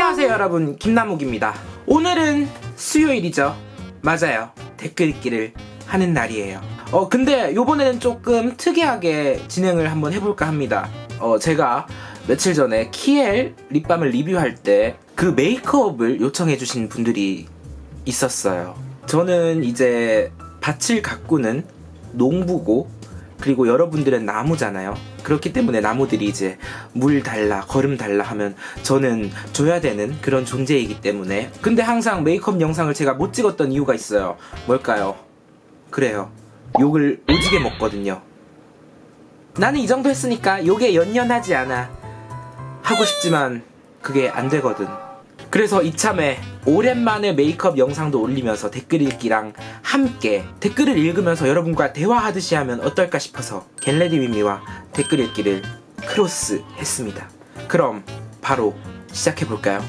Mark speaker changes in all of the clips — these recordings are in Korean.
Speaker 1: 안녕하세요 여러분, 김나묵입니다. 오늘은 수요일이죠. 맞아요, 댓글 읽기를 하는 날이에요. 근데 요번에는 조금 특이하게 진행을 한번 해볼까 합니다. 제가 며칠 전에 키엘 립밤을 리뷰할 때 그 메이크업을 요청해주신 분들이 있었어요. 저는 이제 밭을 가꾸는 농부고, 그리고 여러분들은 나무잖아요. 그렇기 때문에 나무들이 이제 물 달라, 거름 달라 하면 저는 줘야 되는 그런 존재이기 때문에. 근데 항상 메이크업 영상을 제가 못 찍었던 이유가 있어요. 뭘까요? 그래요, 욕을 오지게 먹거든요. 나는 이 정도 했으니까 욕에 연연하지 않아 하고 싶지만 그게 안 되거든. 그래서 이참에 오랜만에 메이크업 영상도 올리면서 댓글 읽기랑 함께 댓글을 읽으면서 여러분과 대화하듯이 하면 어떨까 싶어서 겟레디위미와 댓글 읽기를 크로스 했습니다. 그럼 바로 시작해볼까요?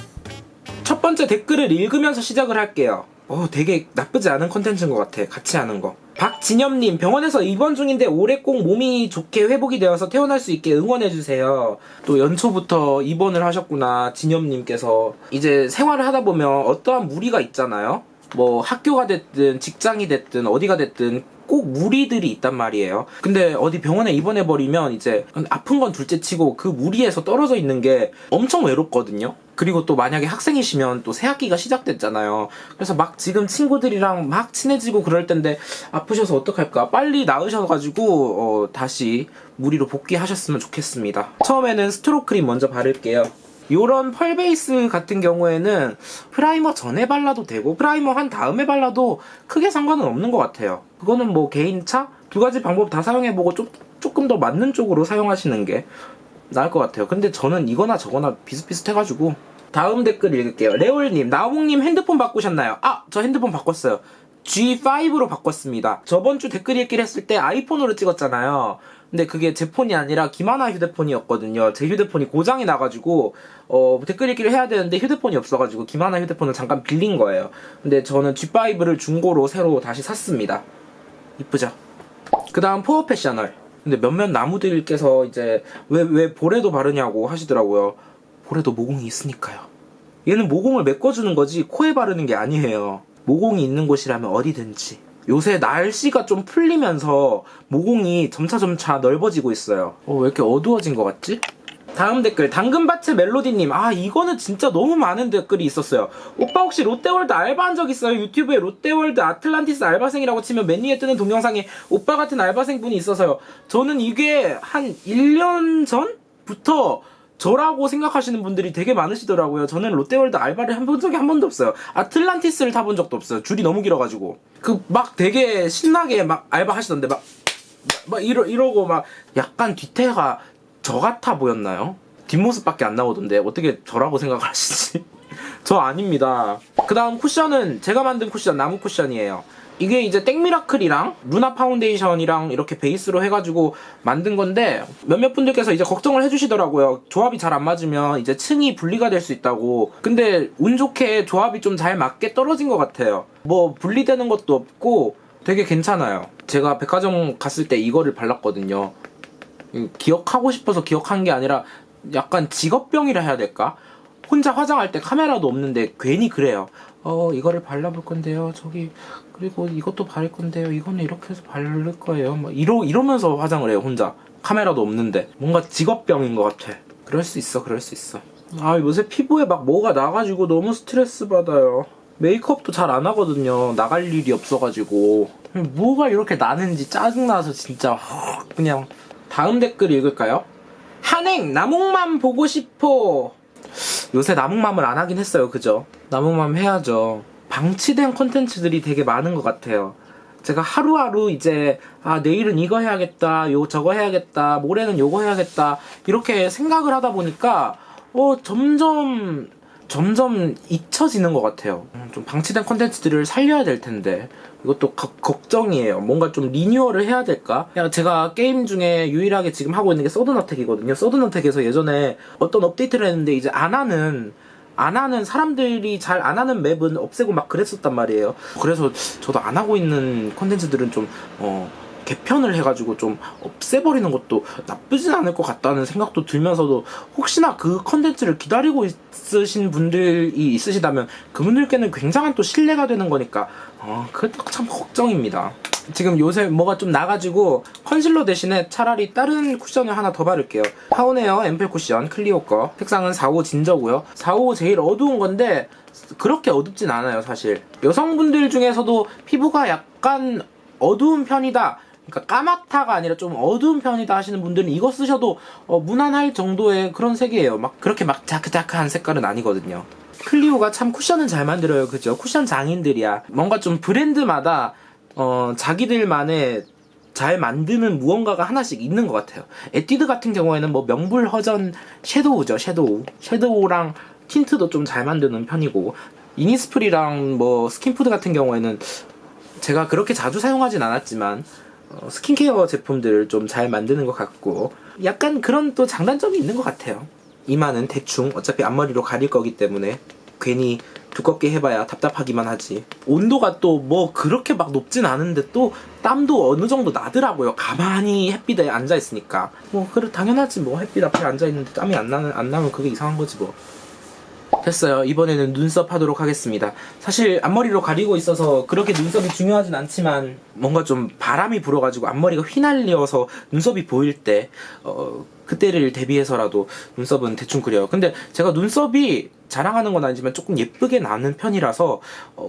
Speaker 1: 첫 번째 댓글을 읽으면서 시작을 할게요. 되게 나쁘지 않은 컨텐츠인 것 같아, 같이 하는 거. 박진엽님, 병원에서 입원 중인데 올해 꼭 몸이 좋게 회복이 되어서 퇴원할 수 있게 응원해주세요. 또 연초부터 입원을 하셨구나, 진엽님께서. 이제 생활을 하다 보면 어떠한 무리가 있잖아요. 뭐 학교가 됐든 직장이 됐든 어디가 됐든 꼭 무리들이 있단 말이에요. 근데 어디 병원에 입원해버리면 이제 아픈 건 둘째치고 그 무리에서 떨어져 있는 게 엄청 외롭거든요. 그리고 또 만약에 학생이시면 또 새학기가 시작됐잖아요. 그래서 막 지금 친구들이랑 막 친해지고 그럴 텐데 아프셔서 어떡할까? 빨리 나으셔가지고 다시 무리로 복귀하셨으면 좋겠습니다. 처음에는 스트로크 크림 먼저 바를게요. 요런 펄 베이스 같은 경우에는 프라이머 전에 발라도 되고 프라이머 한 다음에 발라도 크게 상관은 없는 것 같아요. 그거는 뭐 개인차? 두 가지 방법 다 사용해보고 조금 더 맞는 쪽으로 사용하시는 게 나을 것 같아요. 근데 저는 이거나 저거나 비슷비슷해가지고. 다음 댓글 읽을게요. 레올님, 나홍님 핸드폰 바꾸셨나요? 저 핸드폰 바꿨어요. G5로 바꿨습니다. 저번주 댓글 읽기를 했을 때 아이폰으로 찍었잖아요. 근데 그게 제 폰이 아니라 김하나 휴대폰이었거든요. 제 휴대폰이 고장이 나가지고 댓글 읽기를 해야 되는데 휴대폰이 없어가지고 김하나 휴대폰을 잠깐 빌린 거예요. 근데 저는 G5를 중고로 새로 다시 샀습니다. 이쁘죠? 그 다음 포어페셔널. 근데 몇몇 나무들께서 이제 왜 볼에도 바르냐고 하시더라고요. 볼에도 모공이 있으니까요. 얘는 모공을 메꿔주는 거지 코에 바르는 게 아니에요. 모공이 있는 곳이라면 어디든지. 요새 날씨가 좀 풀리면서 모공이 점차 넓어지고 있어요. 왜 이렇게 어두워진 것 같지? 다음 댓글, 당근밭의 멜로디님. 이거는 진짜 너무 많은 댓글이 있었어요. 오빠 혹시 롯데월드 알바한 적 있어요? 유튜브에 롯데월드 아틀란티스 알바생이라고 치면 맨 위에 뜨는 동영상에 오빠 같은 알바생 분이 있어서요. 저는 이게 한 1년 전부터 저라고 생각하시는 분들이 되게 많으시더라고요. 저는 롯데월드 알바를 해본 적이 한 번도 없어요. 아틀란티스를 타본 적도 없어요. 줄이 너무 길어가지고. 막 되게 신나게 막 알바 하시던데 이러고 막 약간 뒤태가 저 같아 보였나요? 뒷모습밖에 안 나오던데 어떻게 저라고 생각하시지? 저 아닙니다. 그 다음 쿠션은 제가 만든 쿠션, 나무 쿠션이에요. 이게 이제 땡미라클이랑 루나 파운데이션이랑 이렇게 베이스로 해가지고 만든 건데 몇몇 분들께서 이제 걱정을 해주시더라고요. 조합이 잘 안 맞으면 이제 층이 분리가 될 수 있다고. 근데 운 좋게 조합이 좀 잘 맞게 떨어진 것 같아요. 뭐 분리되는 것도 없고 되게 괜찮아요. 제가 백화점 갔을 때 이거를 발랐거든요. 기억하고 싶어서 기억한 게 아니라 약간 직업병이라 해야 될까? 혼자 화장할 때 카메라도 없는데 괜히 그래요. 이거를 발라볼 건데요. 그리고 이것도 바를 건데요. 이거는 이렇게 해서 바를 거예요. 이러면서 화장을 해요, 혼자. 카메라도 없는데. 뭔가 직업병인 것 같아. 그럴 수 있어. 요새 피부에 막 뭐가 나가지고 너무 스트레스 받아요. 메이크업도 잘 안 하거든요. 나갈 일이 없어가지고. 뭐가 이렇게 나는지 짜증나서 진짜 그냥. 다음 댓글 읽을까요? 한행, 나무맘 보고 싶어. 요새 나무맘을 안 하긴 했어요. 그죠? 나무맘 해야죠. 방치된 콘텐츠들이 되게 많은 것 같아요. 제가 하루하루 이제 내일은 이거 해야겠다, 저거 해야겠다, 모레는 요거 해야겠다 이렇게 생각을 하다 보니까 점점 잊혀지는 것 같아요. 좀 방치된 콘텐츠들을 살려야 될 텐데 이것도 걱정이에요. 뭔가 좀 리뉴얼을 해야 될까? 제가 게임 중에 유일하게 지금 하고 있는 게 서든어택이거든요. 서든어택에서 예전에 어떤 업데이트를 했는데 이제 안 하는 사람들이 잘 안 하는 맵은 없애고 막 그랬었단 말이에요. 그래서 저도 안 하고 있는 콘텐츠들은 좀 개편을 해가지고 좀 없애버리는 것도 나쁘진 않을 것 같다는 생각도 들면서도, 혹시나 그 컨텐츠를 기다리고 있으신 분들이 있으시다면 그분들께는 굉장한 또 신뢰가 되는 거니까 그것도 참 걱정입니다. 지금 요새 뭐가 좀 나가지고 컨실러 대신에 차라리 다른 쿠션을 하나 더 바를게요. 파운에어 앰플 쿠션 클리오 거, 색상은 45 진저고요. 45 제일 어두운 건데 그렇게 어둡진 않아요. 사실 여성분들 중에서도 피부가 약간 어두운 편이다, 그러니까 까맣다가 아니라 좀 어두운 편이다 하시는 분들은 이거 쓰셔도 무난할 정도의 그런 색이에요. 막 그렇게 막 자크자크한 색깔은 아니거든요. 클리오가 참 쿠션은 잘 만들어요. 그죠? 쿠션 장인들이야. 뭔가 좀 브랜드마다 자기들만의 잘 만드는 무언가가 하나씩 있는 것 같아요. 에뛰드 같은 경우에는 뭐 명불허전 섀도우죠. 섀도우랑 틴트도 좀 잘 만드는 편이고, 이니스프리랑 뭐 스킨푸드 같은 경우에는 제가 그렇게 자주 사용하진 않았지만 스킨케어 제품들을 좀 잘 만드는 것 같고, 약간 그런 또 장단점이 있는 것 같아요. 이마는 대충 어차피 앞머리로 가릴 거기 때문에 괜히 두껍게 해봐야 답답하기만 하지. 온도가 또 뭐 그렇게 막 높진 않은데 또 땀도 어느 정도 나더라고요. 가만히 햇빛에 앉아있으니까. 뭐 그래 당연하지 뭐. 햇빛 앞에 앉아있는데 땀이 안 나면 그게 이상한 거지 뭐. 됐어요. 이번에는 눈썹 하도록 하겠습니다. 사실 앞머리로 가리고 있어서 그렇게 눈썹이 중요하진 않지만, 뭔가 좀 바람이 불어가지고 앞머리가 휘날려서 눈썹이 보일 때 그때를 대비해서라도 눈썹은 대충 그려요. 근데 제가 눈썹이 자랑하는 건 아니지만 조금 예쁘게 나는 편이라서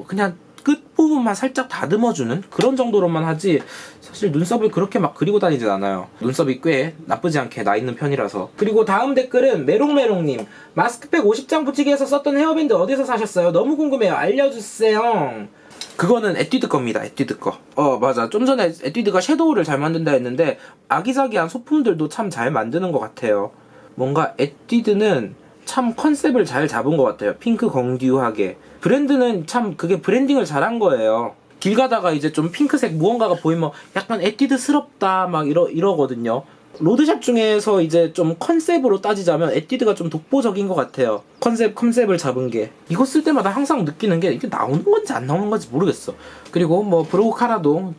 Speaker 1: 그냥 끝부분만 살짝 다듬어주는 그런 정도로만 하지, 사실 눈썹을 그렇게 막 그리고 다니진 않아요. 눈썹이 꽤 나쁘지 않게 나 있는 편이라서. 그리고 다음 댓글은 메롱메롱님, 마스크팩 50장 붙이기에서 썼던 헤어밴드 어디서 사셨어요? 너무 궁금해요. 알려주세요. 그거는 에뛰드 겁니다. 에뛰드 거. 맞아. 좀 전에 에뛰드가 섀도우를 잘 만든다 했는데 아기자기한 소품들도 참 잘 만드는 것 같아요. 뭔가 에뛰드는 참 컨셉을 잘 잡은 것 같아요. 핑크 건듀하게. 브랜드는 참 그게 브랜딩을 잘한 거예요. 길 가다가 이제 좀 핑크색 무언가가 보이면 약간 에뛰드스럽다 막 이러거든요. 로드샵 중에서 이제 좀 컨셉으로 따지자면 에뛰드가 좀 독보적인 것 같아요. 컨셉을 잡은 게. 이거 쓸 때마다 항상 느끼는 게 이게 나오는 건지 안 나오는 건지 모르겠어. 그리고 뭐 브로우 카라도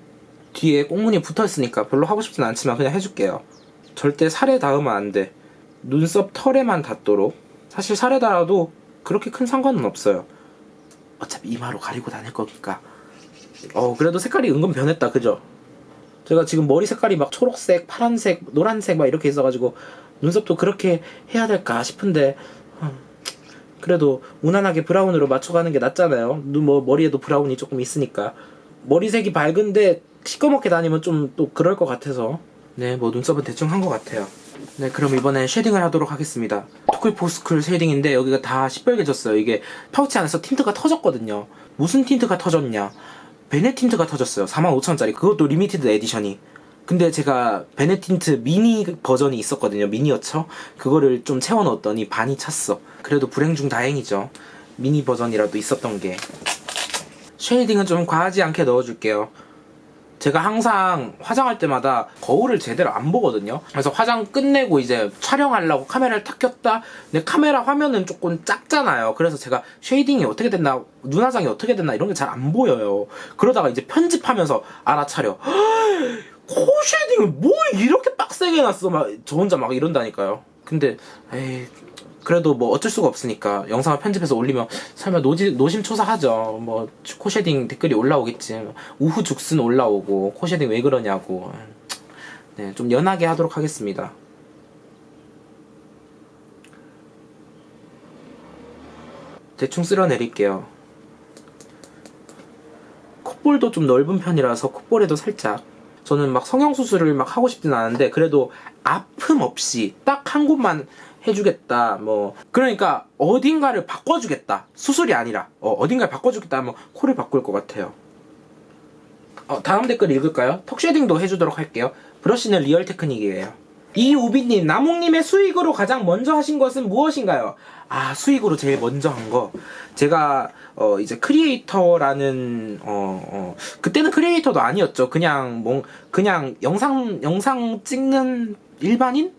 Speaker 1: 뒤에 꽁무니 붙어있으니까 별로 하고 싶진 않지만 그냥 해줄게요. 절대 살에 닿으면 안 돼. 눈썹 털에만 닿도록. 사실 살에 닿아도 그렇게 큰 상관은 없어요. 어차피 이마로 가리고 다닐 거니까. 그래도 색깔이 은근 변했다. 그죠? 제가 지금 머리 색깔이 막 초록색, 파란색, 노란색 막 이렇게 있어가지고 눈썹도 그렇게 해야 될까 싶은데 그래도 무난하게 브라운으로 맞춰가는 게 낫잖아요. 머리에도 브라운이 조금 있으니까. 머리색이 밝은데 시꺼멓게 다니면 좀 또 그럴 것 같아서, 네, 뭐 눈썹은 대충 한 것 같아요. 네, 그럼 이번엔 쉐딩을 하도록 하겠습니다. 토클포스쿨 쉐딩인데 여기가 다 시뻘개졌어요. 이게 파우치 안에서 틴트가 터졌거든요. 무슨 틴트가 터졌냐? 베네 틴트가 터졌어요. 45,000원짜리. 그것도 리미티드 에디션이. 근데 제가 베네 틴트 미니 버전이 있었거든요. 미니어처. 그거를 좀 채워 넣었더니 반이 찼어. 그래도 불행 중 다행이죠. 미니 버전이라도 있었던 게. 쉐이딩은 좀 과하지 않게 넣어줄게요. 제가 항상 화장할 때마다 거울을 제대로 안 보거든요. 그래서 화장 끝내고 이제 촬영하려고 카메라를 탁 켰다. 근데 카메라 화면은 조금 작잖아요. 그래서 제가 쉐이딩이 어떻게 됐나, 눈화장이 어떻게 됐나 이런 게 잘 안 보여요. 그러다가 이제 편집하면서 알아차려. 코 쉐이딩을 뭐 이렇게 빡세게 해놨어. 막 저 혼자 막 이런다니까요. 근데 그래도 뭐 어쩔 수가 없으니까 영상을 편집해서 올리면 설마 노심초사하죠. 뭐 코쉐딩 댓글이 올라오겠지. 우후 죽순 올라오고 코쉐딩 왜 그러냐고. 네, 좀 연하게 하도록 하겠습니다. 대충 쓸어내릴게요. 콧볼도 좀 넓은 편이라서 콧볼에도 살짝, 저는 막 성형수술을 막 하고 싶진 않은데 그래도 아픔 없이 딱 한 곳만 해주겠다. 뭐 그러니까 어딘가를 바꿔주겠다. 수술이 아니라 어딘가를 바꿔주겠다 하면 코를 바꿀 것 같아요. 다음 댓글 읽을까요? 턱 쉐딩도 해주도록 할게요. 브러쉬는 리얼 테크닉이에요. 이우비님, 나몽님의 수익으로 가장 먼저 하신 것은 무엇인가요? 수익으로 제일 먼저 한 거, 제가 이제 크리에이터라는 그때는 크리에이터도 아니었죠. 그냥 영상 찍는 일반인?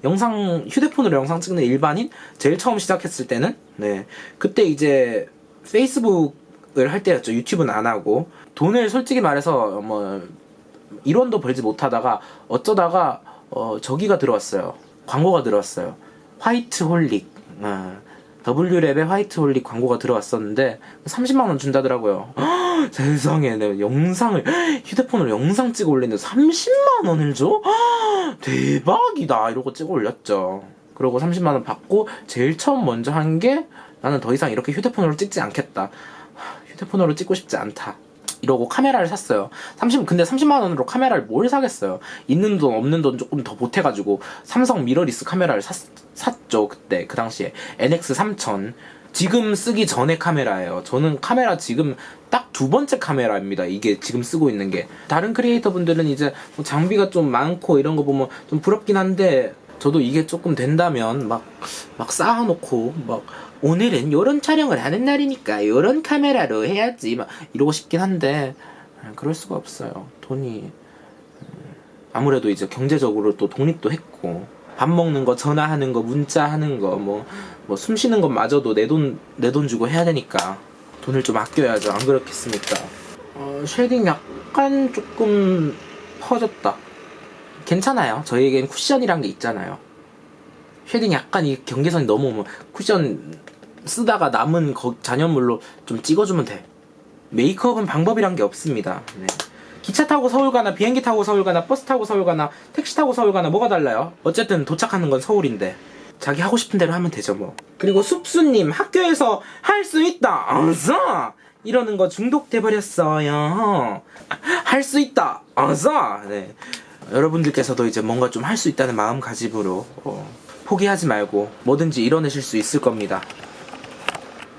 Speaker 1: 휴대폰으로 영상 찍는 일반인? 제일 처음 시작했을 때는, 네, 그때 이제 페이스북을 할 때였죠. 유튜브는 안 하고. 돈을 솔직히 말해서 1원도 벌지 못하다가 어쩌다가 저기가 들어왔어요. 광고가 들어왔어요. 화이트 홀릭. W랩의 화이트 홀릭 광고가 들어왔었는데 30만원 준다더라고요. 세상에, 내가 휴대폰으로 영상 찍어 올렸는데 30만원을 줘? 대박이다 이러고 찍어 올렸죠. 그러고 30만원 받고 제일 처음 먼저 한 게 나는 더 이상 이렇게 휴대폰으로 찍지 않겠다. 휴대폰으로 찍고 싶지 않다. 이러고 카메라를 샀어요. 근데 30만원으로 카메라를 뭘 사겠어요. 있는 돈 없는 돈 조금 더 보태가지고 삼성 미러리스 카메라를 샀죠. 그때 그 당시에 NX3000 지금 쓰기 전에 카메라예요. 저는 카메라 지금 딱 2번째 카메라입니다. 이게 지금 쓰고 있는 게. 다른 크리에이터 분들은 이제 뭐 장비가 좀 많고 이런 거 보면 좀 부럽긴 한데 저도 이게 조금 된다면 막 쌓아놓고 막 오늘은 요런 촬영을 하는 날이니까 요런 카메라로 해야지 막 이러고 싶긴 한데 그럴 수가 없어요. 돈이 아무래도 이제 경제적으로 또 독립도 했고 밥 먹는 거, 전화하는 거, 문자하는 거, 뭐 숨 쉬는 것마저도 내 돈 주고 해야 되니까 돈을 좀 아껴야죠. 안 그렇겠습니까? 쉐딩 약간 조금 퍼졌다. 괜찮아요. 저희에겐 쿠션이란 게 있잖아요. 쉐딩 약간 이 경계선이 넘어오면 쿠션 쓰다가 남은 잔여물로 좀 찍어주면 돼. 메이크업은 방법이란 게 없습니다. 네. 기차 타고 서울 가나 비행기 타고 서울 가나 버스 타고 서울 가나 택시 타고 서울 가나 뭐가 달라요? 어쨌든 도착하는 건 서울인데 자기 하고 싶은 대로 하면 되죠 뭐. 그리고 숲수님 학교에서 할 수 있다 어서 이러는 거 중독돼 버렸어요. 할 수 있다 어서. 네. 여러분들께서도 이제 뭔가 좀 할 수 있다는 마음가짐으로 포기하지 말고 뭐든지 이뤄내실 수 있을 겁니다.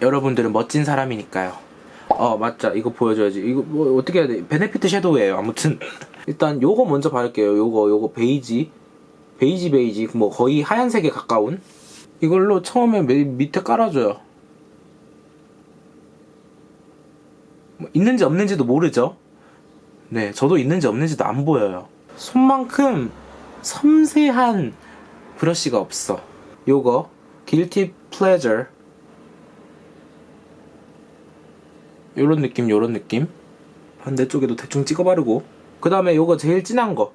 Speaker 1: 여러분들은 멋진 사람이니까요. 맞자. 이거 보여줘야지. 이거 뭐 어떻게 해야 돼? 베네피트 섀도우예요. 아무튼 일단 요거 먼저 바를게요. 요거 베이지 뭐 거의 하얀색에 가까운 이걸로 처음에 밑에 깔아줘요. 뭐 있는지 없는지도 모르죠. 네, 저도 있는지 없는지도 안 보여요. 손만큼 섬세한 브러쉬가 없어. 요거 Guilty Pleasure 요런 느낌 반대쪽에도 대충 찍어 바르고 그 다음에 요거 제일 진한 거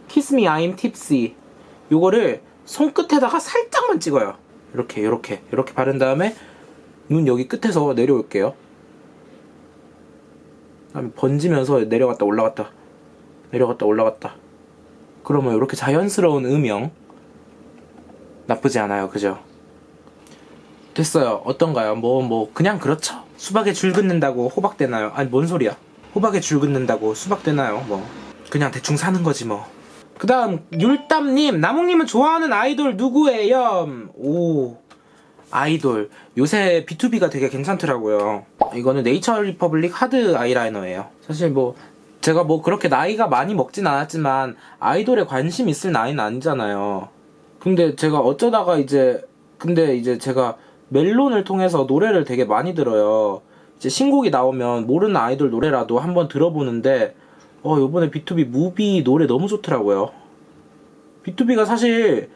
Speaker 1: Kiss Me I'm Tipsy 요거를 손끝에다가 살짝만 찍어요. 이렇게 바른 다음에 눈 여기 끝에서 내려올게요. 그다음에 번지면서 내려갔다 올라갔다 그러면 이렇게 자연스러운 음영 나쁘지 않아요. 그죠? 됐어요. 어떤가요? 뭐 그냥 그렇죠. 수박에 줄 긋는다고 호박 되나요? 아니 뭔 소리야. 호박에 줄 긋는다고 수박 되나요? 뭐 그냥 대충 사는 거지 뭐. 그 다음 율담님 나몽님은 좋아하는 아이돌 누구예요? 오 아이돌 요새 B2B가 되게 괜찮더라고요. 이거는 네이처 리퍼블릭 하드 아이라이너예요. 사실 뭐 제가 뭐 그렇게 나이가 많이 먹진 않았지만 아이돌에 관심 있을 나이는 아니잖아요. 근데 제가 어쩌다가 이제 제가 멜론을 통해서 노래를 되게 많이 들어요. 이제 신곡이 나오면 모르는 아이돌 노래라도 한번 들어보는데 요번에 B2B 무비 노래 너무 좋더라고요. B2B가 사실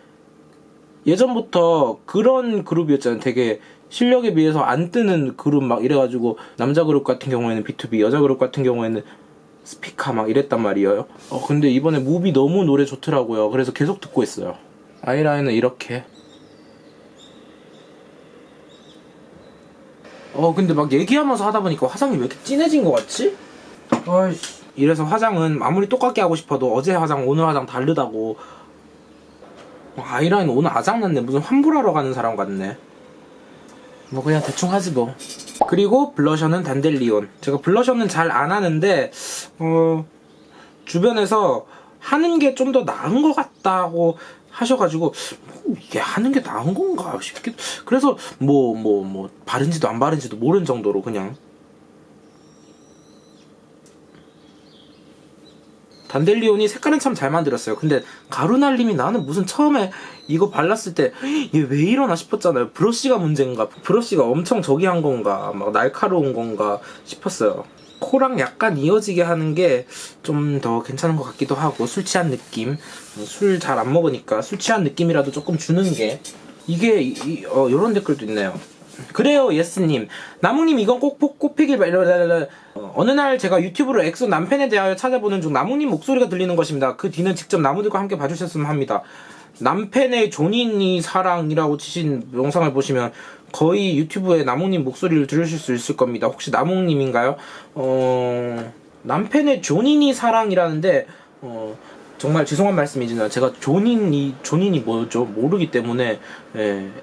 Speaker 1: 예전부터 그런 그룹이었잖아요. 되게 실력에 비해서 안 뜨는 그룹 막 이래가지고 남자 그룹 같은 경우에는 B2B, 여자 그룹 같은 경우에는 스피카 막 이랬단 말이에요. 근데 이번에 무비 너무 노래 좋더라고요. 그래서 계속 듣고 있어요. 아이라인은 이렇게. 근데 막 얘기하면서 하다 보니까 화장이 왜 이렇게 진해진 것 같지? 아이씨. 이래서 화장은 아무리 똑같게 하고 싶어도 어제 화장 오늘 화장 다르다고. 아이라인 오늘 아작났네. 무슨 환불하러 가는 사람 같네. 뭐 그냥 대충 하지 뭐. 그리고 블러셔는 단델리온. 제가 블러셔는 잘 안 하는데 주변에서 하는 게 좀 더 나은 것 같다고 하셔가지고 이게 하는 게 나은 건가 싶기도. 그래서 뭐 바른지도 안 바른지도 모르는 정도로 그냥 단델리온이 색깔은 참 잘 만들었어요. 근데 가루날림이 나는 무슨 처음에 이거 발랐을 때 얘 왜 이러나 싶었잖아요. 브러쉬가 문제인가? 브러쉬가 엄청 저기 한 건가? 막 날카로운 건가 싶었어요. 코랑 약간 이어지게 하는 게 좀 더 괜찮은 것 같기도 하고 술 취한 느낌. 술 잘 안 먹으니까 술 취한 느낌이라도 조금 주는 게 이게 요런 댓글도 있네요. 그래요 예스님. 나무님 이건 꼭 꼽히길 어느 날 제가 유튜브로 엑소 남편에 대하여 찾아보는 중 나무님 목소리가 들리는 것입니다. 그 뒤는 직접 나무들과 함께 봐주셨으면 합니다. 남편의 존인이 사랑이라고 치신 영상을 보시면 거의 유튜브에 나무님 목소리를 들으실 수 있을 겁니다. 혹시 나무님인가요? 남편의 존인이 사랑이라는데 정말 죄송한 말씀이지만 제가 존인이 뭐죠? 모르기 때문에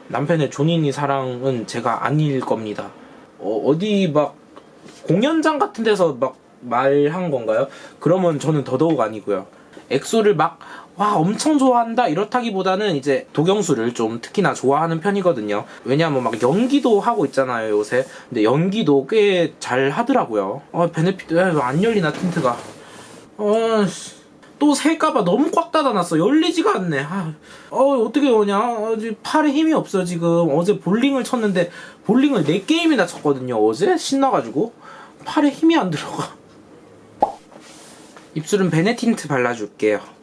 Speaker 1: 남편의 존인이 사랑은 제가 아닐 겁니다. 어디 막 공연장 같은 데서 막 말한 건가요? 그러면 저는 더더욱 아니고요. 엑소를 막 와 엄청 좋아한다 이렇다기보다는 이제 도경수를 좀 특히나 좋아하는 편이거든요. 왜냐하면 막 연기도 하고 있잖아요 요새. 근데 연기도 꽤 잘 하더라고요. 베네피트 안 열리나 틴트가. 또 셀까봐 너무 꽉 닫아놨어. 열리지가 않네. 어떻게 오냐? 팔에 힘이 없어 지금. 어제 볼링을 쳤는데 볼링을 4게임이나 쳤거든요 어제. 신나가지고 팔에 힘이 안 들어가. 입술은 베네틴트 발라줄게요.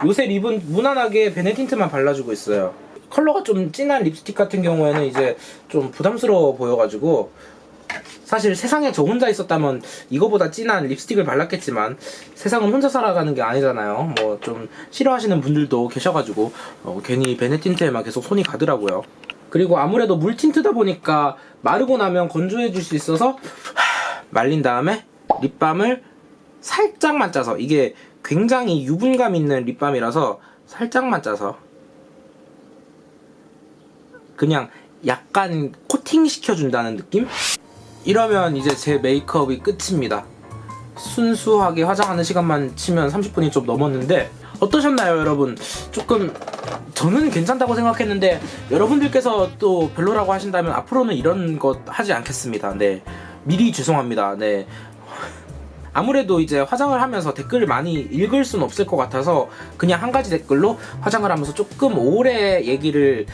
Speaker 1: 요새 립은 무난하게 베네틴트만 발라주고 있어요. 컬러가 좀 진한 립스틱 같은 경우에는 이제 좀 부담스러워 보여가지고, 사실 세상에 저 혼자 있었다면 이거보다 진한 립스틱을 발랐겠지만 세상은 혼자 살아가는 게 아니잖아요. 뭐 좀 싫어하시는 분들도 계셔가지고 괜히 베네틴트에만 계속 손이 가더라고요. 그리고 아무래도 물 틴트다 보니까 마르고 나면 건조해질 수 있어서 말린 다음에 립밤을 살짝만 짜서, 이게 굉장히 유분감 있는 립밤이라서 살짝만 짜서 그냥 약간 코팅 시켜준다는 느낌? 이러면 이제 제 메이크업이 끝입니다. 순수하게 화장하는 시간만 치면 30분이 좀 넘었는데 어떠셨나요 여러분? 조금 저는 괜찮다고 생각했는데 여러분들께서 또 별로라고 하신다면 앞으로는 이런 것 하지 않겠습니다. 네, 미리 죄송합니다. 네, 아무래도 이제 화장을 하면서 댓글을 많이 읽을 수는 없을 것 같아서 그냥 한 가지 댓글로 화장을 하면서 조금 오래 얘기를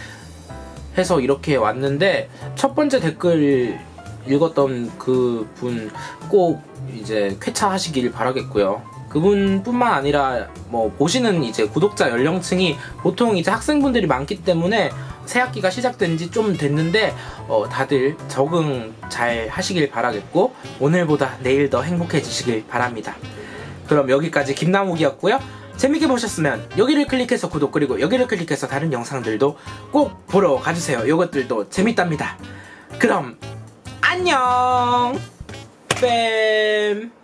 Speaker 1: 해서 이렇게 왔는데, 첫 번째 댓글 읽었던 그 분 꼭 이제 쾌차하시길 바라겠고요. 그분뿐만 아니라 뭐 보시는 이제 구독자 연령층이 보통 이제 학생분들이 많기 때문에 새학기가 시작된 지 좀 됐는데 다들 적응 잘 하시길 바라겠고 오늘보다 내일 더 행복해지시길 바랍니다. 그럼 여기까지 김나무기였고요. 재밌게 보셨으면 여기를 클릭해서 구독, 그리고 여기를 클릭해서 다른 영상들도 꼭 보러 가주세요. 이것들도 재밌답니다. 그럼 안녕 뺨.